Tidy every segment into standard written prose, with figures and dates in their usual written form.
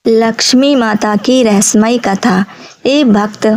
लक्ष्मी माता की रहस्यमयी कथा। एक भक्त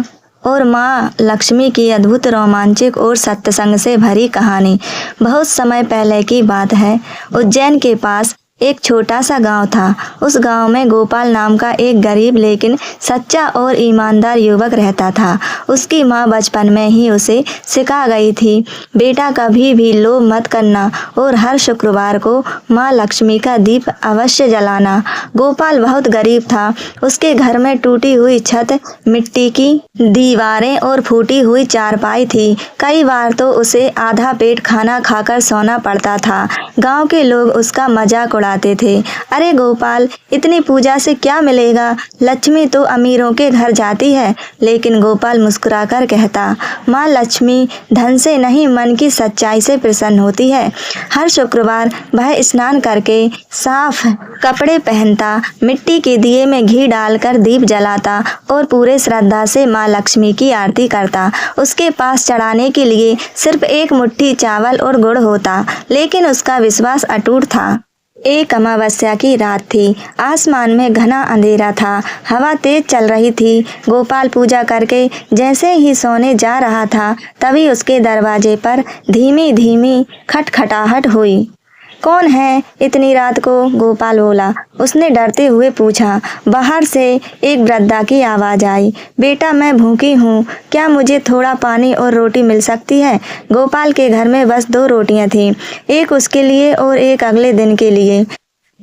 और माँ लक्ष्मी की अद्भुत रोमांचक और सत्संग से भरी कहानी। बहुत समय पहले की बात है। उज्जैन के पास एक छोटा सा गांव था। उस गांव में गोपाल नाम का एक गरीब लेकिन सच्चा और ईमानदार युवक रहता था। उसकी माँ बचपन में ही उसे सिखा गई थी, बेटा कभी भी लोभ मत करना और हर शुक्रवार को माँ लक्ष्मी का दीप अवश्य जलाना। गोपाल बहुत गरीब था। उसके घर में टूटी हुई छत, मिट्टी की दीवारें और फूटी हुई चारपाई थी। कई बार तो उसे आधा पेट खाना खाकर सोना पड़ता था। गांव के लोग उसका मजाक उड़ाते थे। अरे गोपाल, इतनी पूजा से क्या मिलेगा? लक्ष्मी तो अमीरों के घर जाती है। लेकिन गोपाल मुस्कुराकर कहता, माँ लक्ष्मी धन से नहीं, मन की सच्चाई से प्रसन्न होती है। हर शुक्रवार वह स्नान करके साफ कपड़े पहनता, मिट्टी के दिए में घी डालकर दीप जलाता और पूरे श्रद्धा से माँ लक्ष्मी की आरती करता। उसके पास चढ़ाने के लिए सिर्फ एक मुट्ठी चावल और गुड़ होता, लेकिन उसका विश्वास अटूट था। एक अमावस्या की रात थी। आसमान में घना अंधेरा था। हवा तेज चल रही थी। गोपाल पूजा करके जैसे ही सोने जा रहा था, तभी उसके दरवाजे पर धीमी धीमी खटखटाहट हुई। कौन है इतनी रात को? गोपाल बोला। उसने डरते हुए पूछा। बाहर से एक वृद्धा की आवाज आई, बेटा मैं भूखी हूँ, क्या मुझे थोड़ा पानी और रोटी मिल सकती है? गोपाल के घर में बस 2 रोटियां थीं, एक उसके लिए और एक अगले दिन के लिए।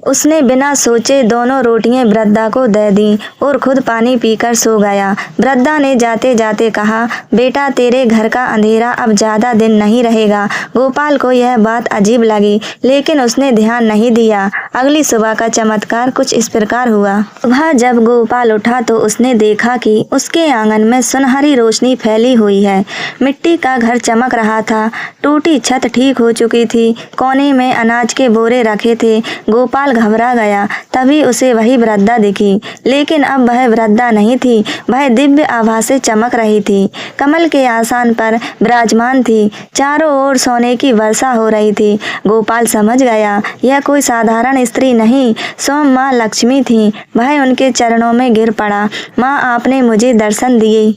उसने बिना सोचे दोनों रोटियां वृद्धा को दे दी और खुद पानी पीकर सो गया। वृद्धा ने जाते जाते कहा, बेटा तेरे घर का अंधेरा अब ज्यादा दिन नहीं रहेगा। गोपाल को यह बात अजीब लगी, लेकिन उसने ध्यान नहीं दिया। अगली सुबह का चमत्कार कुछ इस प्रकार हुआ। सुबह जब गोपाल उठा तो उसने देखा कि उसके आंगन में सुनहरी रोशनी फैली हुई है। मिट्टी का घर चमक रहा था। टूटी छत ठीक हो चुकी थी। कोने में अनाज के बोरे रखे थे। गोपाल घबरा गया। तभी उसे वही वृद्धा दिखी, लेकिन अब वह वृद्धा नहीं थी। वह दिव्य आभा से चमक रही थी। कमल के आसन पर विराजमान थी। चारों ओर सोने की वर्षा हो रही थी। गोपाल समझ गया, यह कोई साधारण स्त्री नहीं, स्वयं माँ लक्ष्मी थी। वह उनके चरणों में गिर पड़ा। माँ आपने मुझे दर्शन दिए।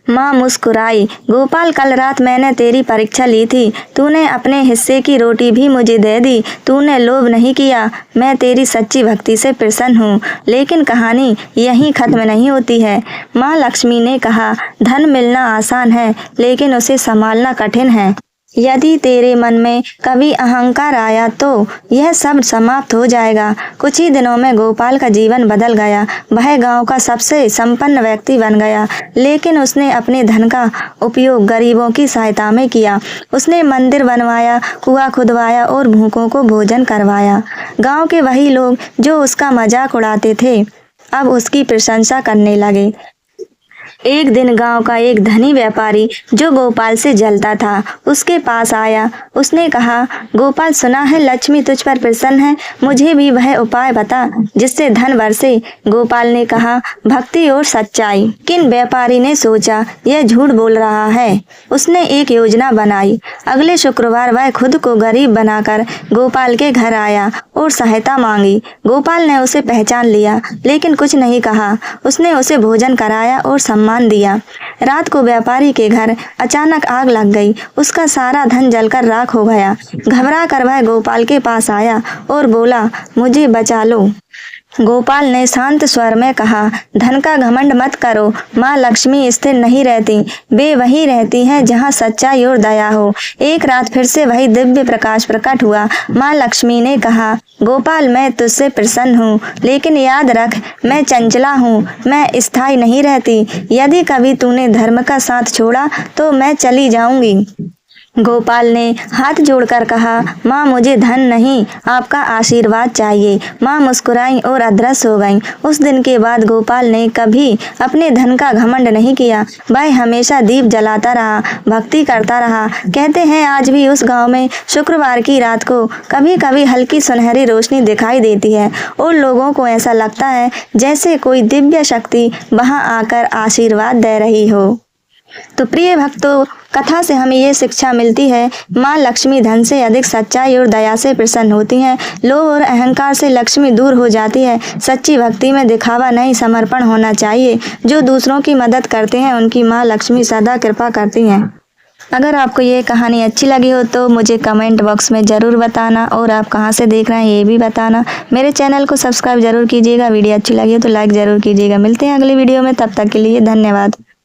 माँ मुस्कुराई। गोपाल, कल रात मैंने तेरी परीक्षा ली थी। तूने अपने हिस्से की रोटी भी मुझे दे दी। तूने लोभ नहीं किया। मैं तेरी सच्ची भक्ति से प्रसन्न हूँ। लेकिन कहानी यहीं खत्म नहीं होती है। माँ लक्ष्मी ने कहा, धन मिलना आसान है, लेकिन उसे संभालना कठिन है। यदि तेरे मन में कभी अहंकार आया तो यह सब समाप्त हो जाएगा। कुछ ही दिनों में गोपाल का जीवन बदल गया। वह गांव का सबसे संपन्न व्यक्ति बन गया। लेकिन उसने अपने धन का उपयोग गरीबों की सहायता में किया। उसने मंदिर बनवाया, कुआं खुदवाया और भूखों को भोजन करवाया। गांव के वही लोग जो उसका मजाक उड़ाते थे, अब उसकी प्रशंसा करने लगे। एक दिन गांव का एक धनी व्यापारी जो गोपाल से जलता था, उसके पास आया। उसने कहा, गोपाल, सुना है लक्ष्मी तुझ पर प्रसन्न है, मुझे भी वह उपाय बता जिससे धन बरसे। गोपाल ने कहा, भक्ति और सच्चाई। किन व्यापारी ने सोचा, यह झूठ बोल रहा है। उसने एक योजना बनाई। अगले शुक्रवार वह खुद को गरीब बनाकर गोपाल के घर आया और सहायता मांगी। गोपाल ने उसे पहचान लिया, लेकिन कुछ नहीं कहा। उसने उसे भोजन कराया और सम्मान दिया। रात को व्यापारी के घर अचानक आग लग गई। उसका सारा धन जलकर राख हो गया। घबरा कर वह गोपाल के पास आया और बोला, मुझे बचा लो। गोपाल ने शांत स्वर में कहा, धन का घमंड मत करो। माँ लक्ष्मी स्थिर नहीं रहती, वे वही रहती हैं जहाँ सच्चाई और दया हो। एक रात फिर से वही दिव्य प्रकाश प्रकट हुआ। माँ लक्ष्मी ने कहा, गोपाल, मैं तुझसे प्रसन्न हूँ, लेकिन याद रख, मैं चंचला हूँ, मैं स्थायी नहीं रहती। यदि कभी तूने धर्म का साथ छोड़ा तो मैं चली जाऊंगी। गोपाल ने हाथ जोड़कर कहा, माँ मुझे धन नहीं, आपका आशीर्वाद चाहिए। माँ मुस्कुराई और अदृश्य हो गईं। उस दिन के बाद गोपाल ने कभी अपने धन का घमंड नहीं किया। वह हमेशा दीप जलाता रहा, भक्ति करता रहा। कहते हैं आज भी उस गांव में शुक्रवार की रात को कभी कभी हल्की सुनहरी रोशनी दिखाई देती है और लोगों को ऐसा लगता है जैसे कोई दिव्य शक्ति वहां आकर आशीर्वाद दे रही हो। तो प्रिय भक्तों, कथा से हमें ये शिक्षा मिलती है, माँ लक्ष्मी धन से अधिक सच्चाई और दया से प्रसन्न होती हैं। लोभ और अहंकार से लक्ष्मी दूर हो जाती है। सच्ची भक्ति में दिखावा नहीं, समर्पण होना चाहिए। जो दूसरों की मदद करते हैं उनकी माँ लक्ष्मी सदा कृपा करती हैं। अगर आपको ये कहानी अच्छी लगी हो तो मुझे कमेंट बॉक्स में ज़रूर बताना, और आप कहाँ से देख रहे हैं ये भी बताना। मेरे चैनल को सब्सक्राइब जरूर कीजिएगा। वीडियो अच्छी लगी हो तो लाइक ज़रूर कीजिएगा। मिलते हैं अगली वीडियो में, तब तक के लिए धन्यवाद।